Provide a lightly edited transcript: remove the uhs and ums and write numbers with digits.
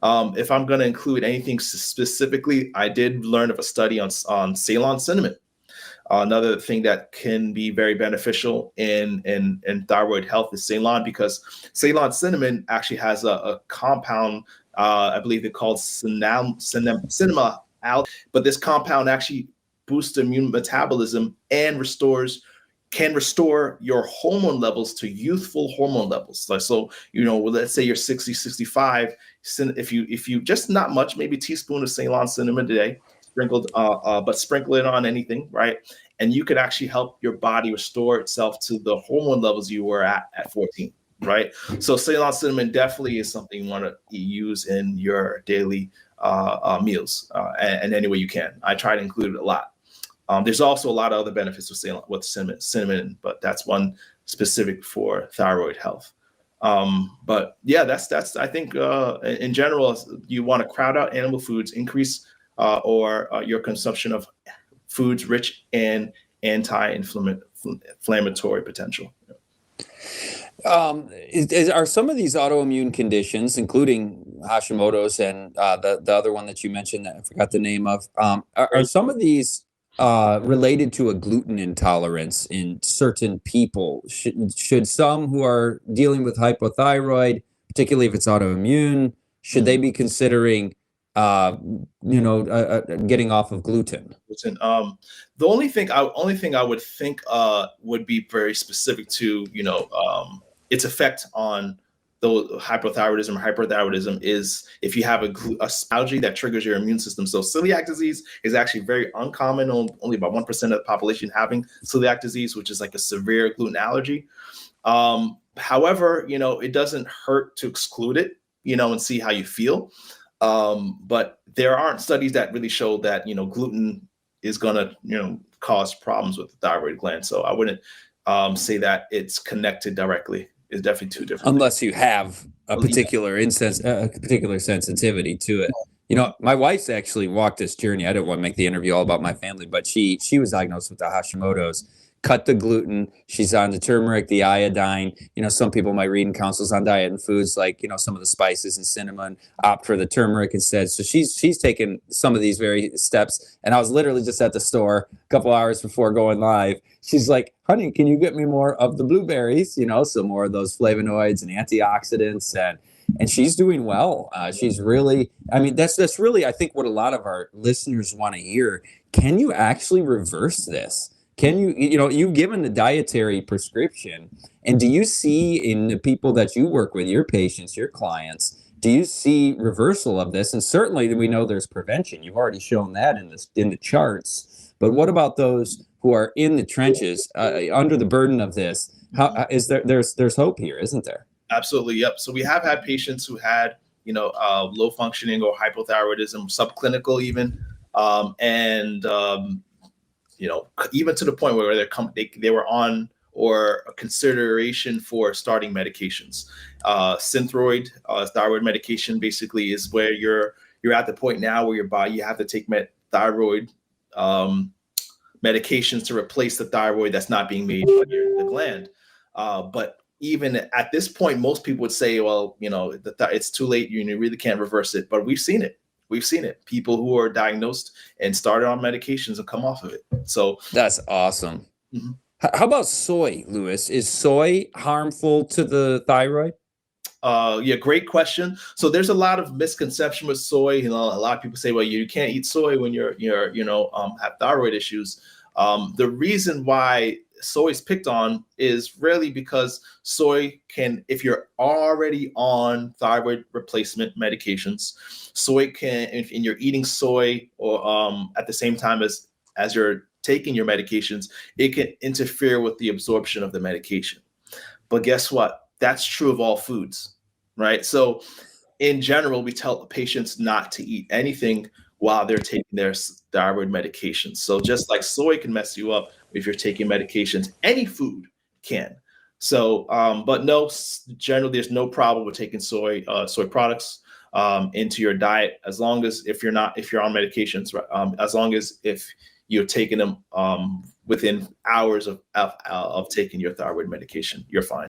If I'm going to include anything specifically, I did learn of a study on Ceylon cinnamon. Another thing that can be very beneficial in thyroid health is Ceylon, because Ceylon cinnamon actually has a compound, I believe it's called cinema, but this compound actually boosts immune metabolism and can restore your hormone levels to youthful hormone levels. So, let's say you're 60, 65, if you just not much, maybe a teaspoon of Ceylon cinnamon today, sprinkled, but sprinkle it on anything, right? And you could actually help your body restore itself to the hormone levels you were at 14, right? So Ceylon cinnamon definitely is something you want to use in your daily meals and any way you can. I try to include it a lot. There's also a lot of other benefits with cinnamon, but that's one specific for thyroid health. But yeah, that's I think in general, you want to crowd out animal foods, increase your consumption of foods rich in anti-inflammatory potential. Are some of these autoimmune conditions, including Hashimoto's and the other one that you mentioned that I forgot the name of, are some of these related to a gluten intolerance in certain people? Should some who are dealing with hypothyroid, particularly if it's autoimmune, should they be considering getting off of gluten? The only thing I would think would be very specific to its effect on the hypothyroidism is if you have a allergy that triggers your immune system. So celiac disease is actually very uncommon. Only about 1% of the population having celiac disease, which is like a severe gluten allergy. However, it doesn't hurt to exclude it, and see how you feel. But there aren't studies that really show that, gluten is going to, cause problems with the thyroid gland. So I wouldn't say that it's connected directly. It's definitely two different unless things. You have a particular particular sensitivity to it. My wife's actually walked this journey. I didn't want to make the interview all about my family, but she was diagnosed with the Hashimoto's. Cut the gluten. She's on the turmeric, the iodine. Some people might read in counsels on diet and foods, like, some of the spices and cinnamon, opt for the turmeric instead. So she's taken some of these very steps. And I was literally just at the store a couple hours before going live. She's like, honey, can you get me more of the blueberries? So more of those flavonoids and antioxidants, and she's doing well. She's really, that's really, I think, what a lot of our listeners want to hear. Can you actually reverse this? Can you've given the dietary prescription, and do you see in the people that you work with, your patients, your clients, do you see reversal of this? And certainly we know there's prevention. You've already shown that in the charts. But what about those who are in the trenches under the burden of this? How is there's hope here, isn't there? Absolutely. Yep. So we have had patients who had, low functioning or hypothyroidism, subclinical even, even to the point where they were on or a consideration for starting medications. Synthroid, thyroid medication, basically is where you're at the point now where you have to take thyroid medications to replace the thyroid that's not being made by the gland. But even at this point, most people would say, well, it's too late. You really can't reverse it. But we've seen it. People who are diagnosed and started on medications and come off of it. So that's awesome. Mm-hmm. How about soy, Louis? Is soy harmful to the thyroid? Yeah, great question. So there's a lot of misconception with soy. A lot of people say, well, you can't eat soy when you're have thyroid issues. The reason why soy is picked on is really because soy can, if you're already on thyroid replacement medications, soy can, and you're eating soy or at the same time as you're taking your medications, it can interfere with the absorption of the medication. But guess what? That's true of all foods, right? So in general, we tell patients not to eat anything while they're taking their thyroid medications. So just like soy can mess you up if you're taking medications, any food can. So, but no, generally there's no problem with taking soy products into your diet, as long as if you're on medications, as long as if you're taking them within hours of taking your thyroid medication, you're fine.